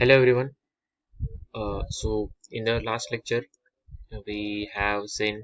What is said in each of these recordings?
Hello everyone. So in the last lecture we have seen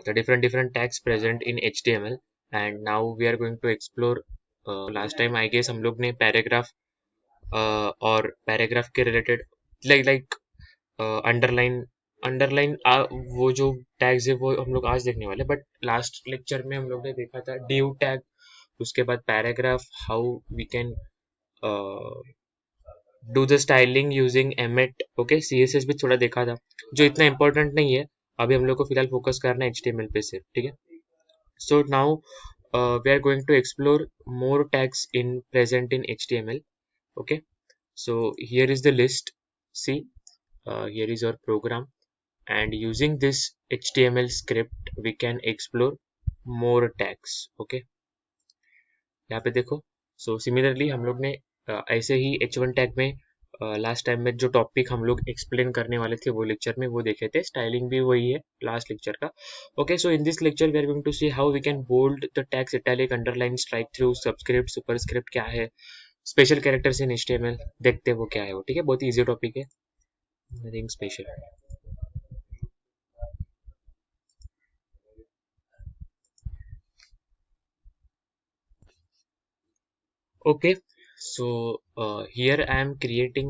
the different tags present in HTML, and now we are going to explore. Last time I guess हम लोग ने paragraph और paragraph के related like underline underline वो जो tags है वो हम लोग आज देखने वाले, बट लास्ट लेक्चर में हम लोग ने देखा था div टैग, उसके बाद paragraph, how we can do the styling using Emmet. Okay, CSS भी थोड़ा देखा था जो इतना इंपॉर्टेंट नहीं है। अभी हम लोग को फिलहाल फोकस करना है एचटीएमएल पे सिर्फ, ठीक है। So now we are going to explore more tags in present in HTML. Okay, so here is the list. See, here is our program, and using this HTML script we can explore more tags. Okay, यहाँ पे देखो। So similarly हम लोग ने ऐसे ही H1 tag में last time में जो टॉपिक हम लोग एक्सप्लेन करने वाले थे वो लेक्चर में वो देखे थे। स्टाइलिंग भी वही है लास्ट लेक्चर का। Okay, so in this lecture we are going to see how we can bold the tags, italic, underline, strike through, subscript, superscript क्या है, स्पेशल कैरेक्टर्स इन एचटीएमएल, देखते हैं वो क्या है वो। ठीक है, बहुत इजी टॉपिक है, nothing special. Okay, so here I am creating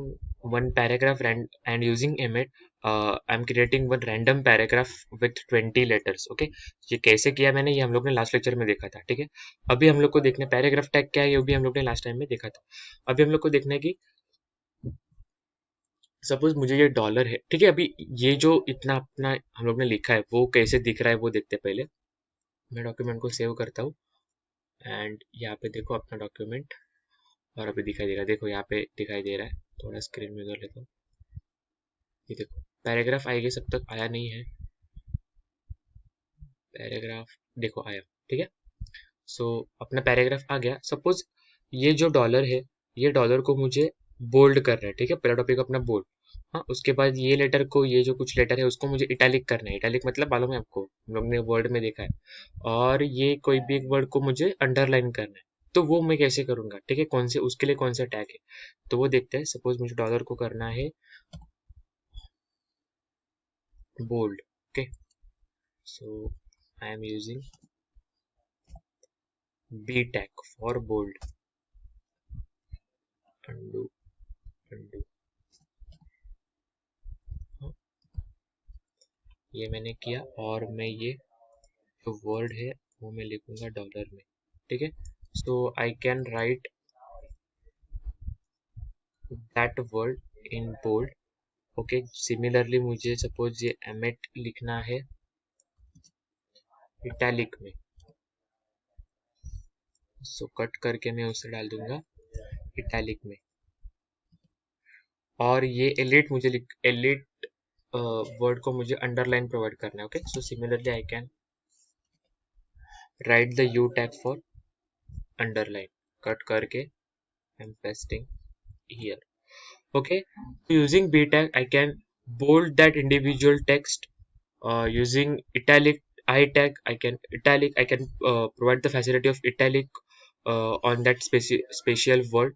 one paragraph and using Emmet, I am creating one random paragraph with 20 letters. Okay, ये कैसे किया मैंने, ये हम लोग ने लास्ट लेक्चर में देखा था। ठीक है, अभी हम लोग को देखना है पैराग्राफ टैग क्या है, ये भी हम लोग ने लास्ट टाइम में देखा था। अभी हम लोग को देखना है कि सपोज मुझे ये डॉलर है, ठीक है। अभी ये जो इतना अपना हम लोग ने लिखा है वो कैसे दिख रहा है वो देखते हैं पहले। मैं डॉक्यूमेंट को सेव करता हूँ एंड यहाँ पे देखो अपना डॉक्यूमेंट, और अभी दिखाई दे रहा है, देखो यहाँ पे दिखाई दे रहा है। थोड़ा स्क्रीन में कर लेता हूँ, ये देखो पैराग्राफ आई गेस अब तक आया नहीं है। पैराग्राफ देखो आया, ठीक है। सो अपना पैराग्राफ आ गया। सपोज ये जो डॉलर है, ये डॉलर को मुझे बोल्ड करना है, ठीक है। पहला टॉपिक अपना बोल्ड। हाँ, उसके बाद ये लेटर को, ये जो कुछ लेटर है उसको मुझे इटैलिक करना है। इटैलिक मतलब मालूम है आपको, हम लोग ने वर्ड में देखा है। और ये कोई भी एक वर्ड को मुझे अंडरलाइन करना है, तो वो मैं कैसे करूंगा, ठीक है। कौन से, उसके लिए कौन सा टैग है, तो वो देखते हैं। सपोज मुझे डॉलर को करना है bold. Okay, so I am using B tag for bold. Undo, undo. हाँ, ये मैंने किया, और मैं ये जो वर्ड है वो मैं लिखूंगा डॉलर में, ठीक है। So I can write that word in bold. Okay, similarly मुझे सपोज ये एमेट लिखना है इटैलिक में, सो कट करके मैं उसे डाल दूंगा इटैलिक में। और ये एलिट मुझे एलिट वर्ड को मुझे अंडरलाइन प्रोवाइड करना है। Okay, so similarly I can write the U tag for underline, cut करके I am pasting here. Okay, so using b tag I can bold that individual text. Using italic I tag I can italic, I can provide the facility of italic on that special word,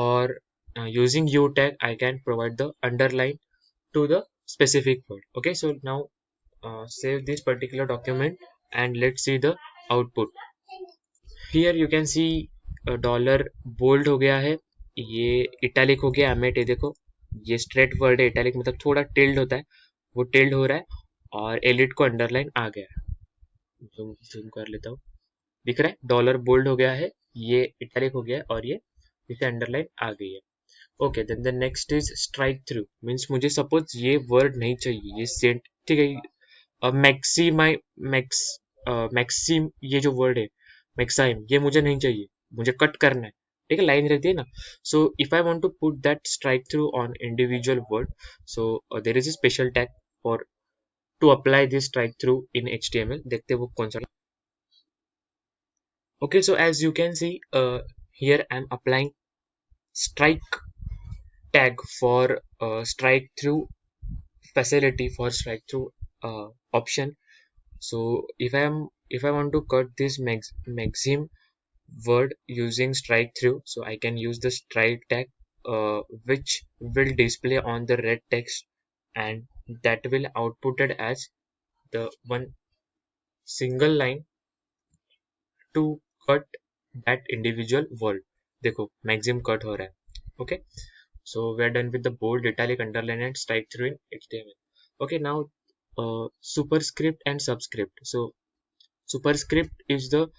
or using u tag I can provide the underline to the specific word. Okay, so now save this particular document and let's see the output. Here you can see dollar bold हो गया है, ये italic हो गया एमेट। ये देखो, ये straight word है, इटैलिक मतलब थोड़ा टिल्ड होता है, वो टिल्ड हो रहा है। और एलिट को अंडरलाइन आ गया है, जूम जूम कर लेता हूँ, दिख रहा है डॉलर बोल्ड हो गया है, ये इटैलिक हो गया है, और ये इसे अंडरलाइन आ गई है। Okay, then the next is strike through. Means मुझे सपोज ये वर्ड नहीं चाहिए, ये सेंट, ठीक है। मैक्सीमाई मैक्स मैक्सिम, ये जो वर्ड है मैक्साइम, ये मुझे नहीं चाहिए, मुझे कट करना है, ठीक है। लाइन रहती है ना। So if I want to put that strike through on individual word, so there is a special tag for to apply this strike through in HTML. देखते हैं वो कौन सा। Okay, so as you can see here I am applying strike tag for strike through facility, for strike through option. So if I want to cut this maxim word using strike through, so I can use the strike tag which will display on the red text, and that will outputted as the one single line to cut that individual word. देखो maximum cut हो रहा है. Okay, so we are done with the bold, italic, underline and strike through in HTML. Okay, now superscript and subscript. So superscript is the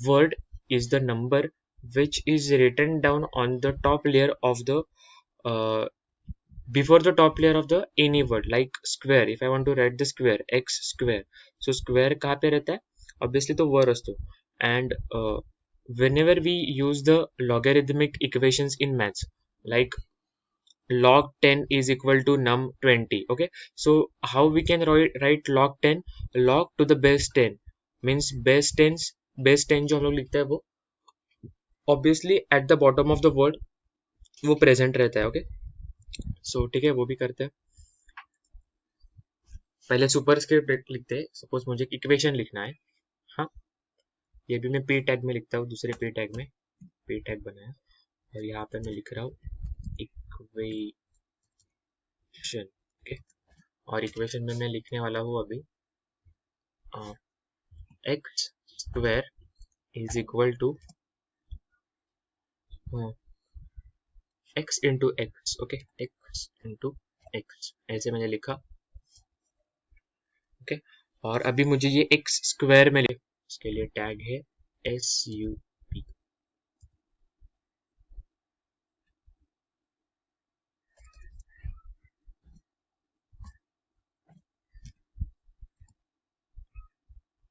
word is the number which is written down on the top layer of the uh, before the top layer of the any word, like square. If I want to write the square, x square, so square कहाँ पे रहता है? Obviously तो वर असतो. And whenever we use the logarithmic equations in maths, like log 10 is equal to num 20. Okay, so how we can write log 10? Log to the base 10 means base 10 जो हम लोग लिखते हैं वो obviously at the bottom of the word वो present रहता है. Okay, सो ठीक है, वो भी करते हैं. पहले सुपरस्क्रिप्ट लिखते हैं. सपोज मुझे इक्वेशन लिखना है. हाँ, ये भी मैं पी टैग में लिखता हूँ, दूसरे पी टैग में पी टैग बनाया, और यहाँ पे मैं लिख रहा हूँ इक्वेशन. ओके, और इक्वेशन में मैं लिखने वाला हूँ अभी X square is equal to X into X. Okay, X into X ऐसे मैंने लिखा. ओके, और अभी मुझे ये एक्स स्क्वायर में लिख, इसके लिए टैग है SUP.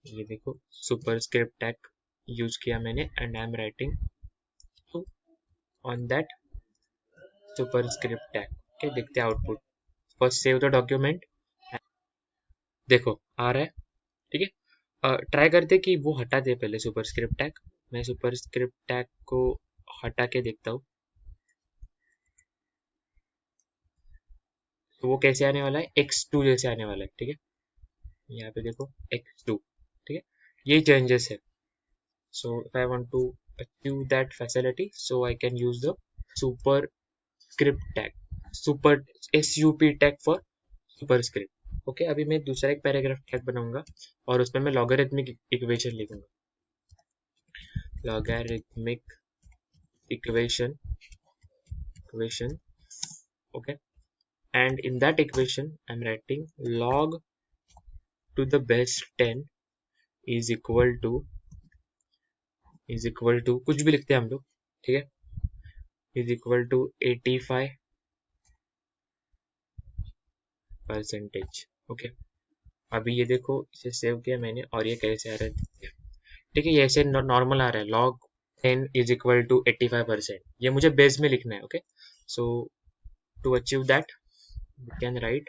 ये देखो सुपरस्क्रिप्ट टैग यूज किया मैंने, and I am writing on that superscript tag. Okay, देखते हैं output. First save the document. देखो आ रहा है. ठीक है, ट्राई करते कि वो हटा दे पहले सुपरस्क्रिप्ट टैग. मैं सुपरस्क्रिप्ट टैग को हटा के देखता हूँ. तो वो कैसे आने वाला है? x2 जैसे आने वाला है. ठीक है, यहाँ पे देखो x2. ठीक है, ये चेंजेस है. So if I want to achieve that facility, so I can use the superscript tag, super SUP tag for superscript. Okay, अभी मैं दूसरा एक पैराग्राफ टैग बनाऊंगा और उसमें मैं लॉगरिथमिक इक्वेशन लिखूंगा. Logarithmic equation. Okay, and in that equation I'm writing log to the base 10 is equal to कुछ भी लिखते हैं हम लोग. ठीक है, is equal to 85%. ओके, अभी ये देखो इसे सेव किया मैंने और ये कैसे आ रहा है. ठीक है, ये ऐसे नॉर्मल आ रहा है. log 10 is equal to 85%. ये मुझे बेस में लिखना है. Okay, so to achieve that we can write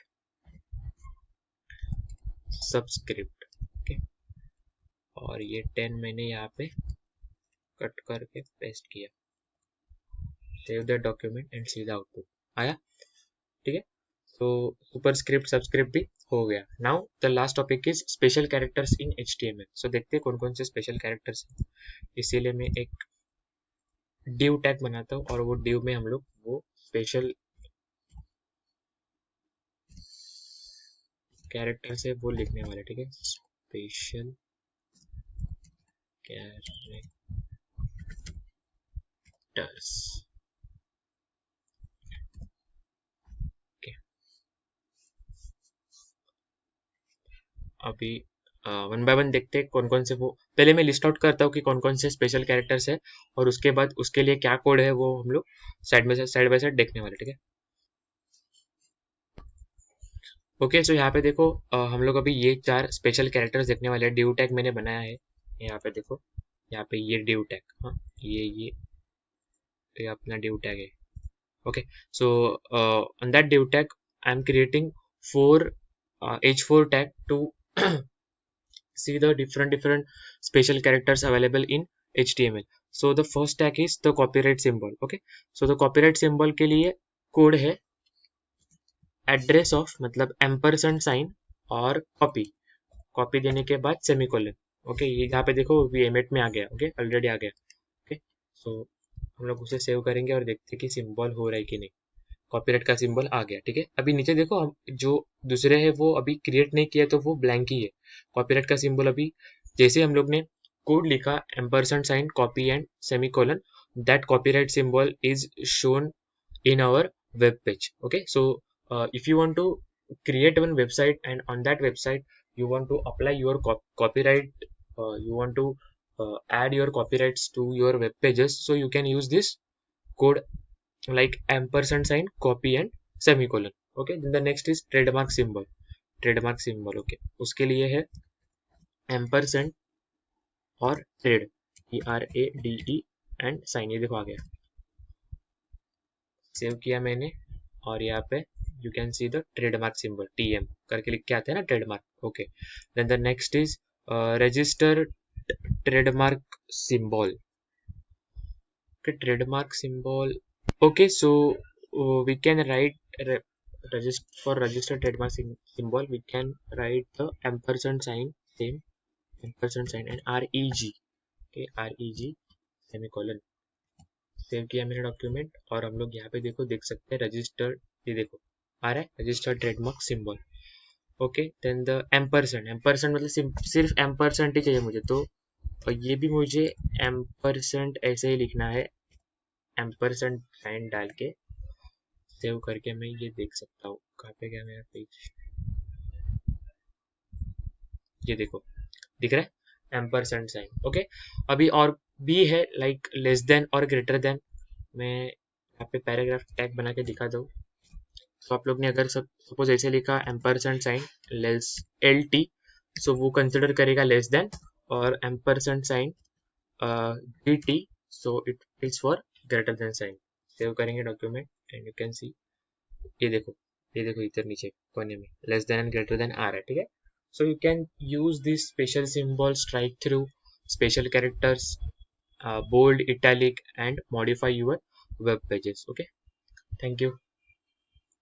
subscript. ओके, और ये 10 मैंने यहाँ पे कट करके पेस्ट किया. Save the document and see the output. आया. ठीक है, तो सुपरस्क्रिप्ट सबस्क्रिप्ट भी हो गया. Now the last topic is special characters in HTML. सो देखते हैं कौन कौन से स्पेशल कैरेक्टर्स हैं. इसीलिए मैं एक div टैग बनाता हूँ और वो div में हम लोग वो स्पेशल कैरेक्टर से वो लिखने वाले. ठीक है, स्पेशल कैरेक्टर्स. अभी वन बाय वन देखते हैं कौन कौन से. वो पहले मैं लिस्ट आउट करता हूँ कि कौन कौन से स्पेशल कैरेक्टर्स है, और उसके बाद उसके लिए क्या कोड है वो हम लोग साइड बाय साइड देखने वाले. ठीक है, ओके. सो यहाँ पे देखो हम लोग अभी ये 4 स्पेशल कैरेक्टर्स देखने वाले हैं. div टैग मैंने बनाया है. यहाँ पे देखो, यहाँ पे ये div टैग. हाँ, ये अपना div टैग है. Okay, so on that div tag I am creating 4 h4 tag to see the different special characters available in HTML. So the first tag is the copyright symbol. Okay, so the copyright symbol के लिए code है address of मतलब ampersand sign और copy देने के बाद semicolon. Okay, ये यहाँ पे देखो ये एमेट में आ गया. ओके, ऑलरेडी आ गया. ओके, सो हम लोग उसे सेव करेंगे और देखते हैं कि सिंबल हो रहा है कि नहीं। कॉपीराइट का सिंबल आ गया, ठीक है। अभी नीचे देखो, हम जो दूसरे है वो अभी क्रिएट नहीं किया तो वो ब्लैंक ही है। कॉपीराइट का सिंबल अभी जैसे हम लोग ने कोड लिखा ampersand sign copy and semicolon, that copyright symbol is shown in our web page. Okay, so if you want to create one website and on that website you want to apply your copyright, you want to add your copyrights to your web pages, so you can use this code like ampersand sign copy and semicolon. Okay, then the next is trademark symbol. Trademark symbol, okay, उसके लिए है ampersand और trade, TRADE and sign. ये देखो आ गया, save किया मैंने, और यहाँ पे you can see the trademark symbol, TM करके लिख के आते हैं ना, trademark. Okay, then the next is register trademark symbol. okay, trademark symbol. Okay, so we can write for registered trademark symbol we can write the ampersand sign, same ampersand sign and REG. okay, REG semicolon। Save किया मैंने document, और हम लोग यहाँ पे देखो देख सकते हैं रजिस्टर्ड, ये देखो आ रहा है registered trademark symbol. Okay, then the ampersand. Ampersand मतलब सिर्फ एम्परसेंड ही चाहिए मुझे, तो ये भी मुझे एम्परसेंड ऐसे ही लिखना है, एम्परसेंड साइन डाल के सेव करके मैं ये देख सकता हूँ। कहाँ पे गया मेरा पेज, ये देखो दिख रहा है एम्परसेंड साइन। ओके, अभी और भी है लाइक लेस देन और ग्रेटर देन। मैं यहाँ पे पैराग्राफ टैग बना के दिखा दूँ, तो आप लोग ने अगर सपोज ऐसे लिखा ampersand sign less LT, so वो कंसिडर करेगा लेस देन, और ampersand sign GT, so it is for greater than sign. Save करेंगे document and you can see, ये देखो ये देखो इधर नीचे कोने में less than and greater than आ रहा है, ठीक है। So you can use this special symbol, strike through, special characters, bold, italic and modify your web pages. Okay, thank you.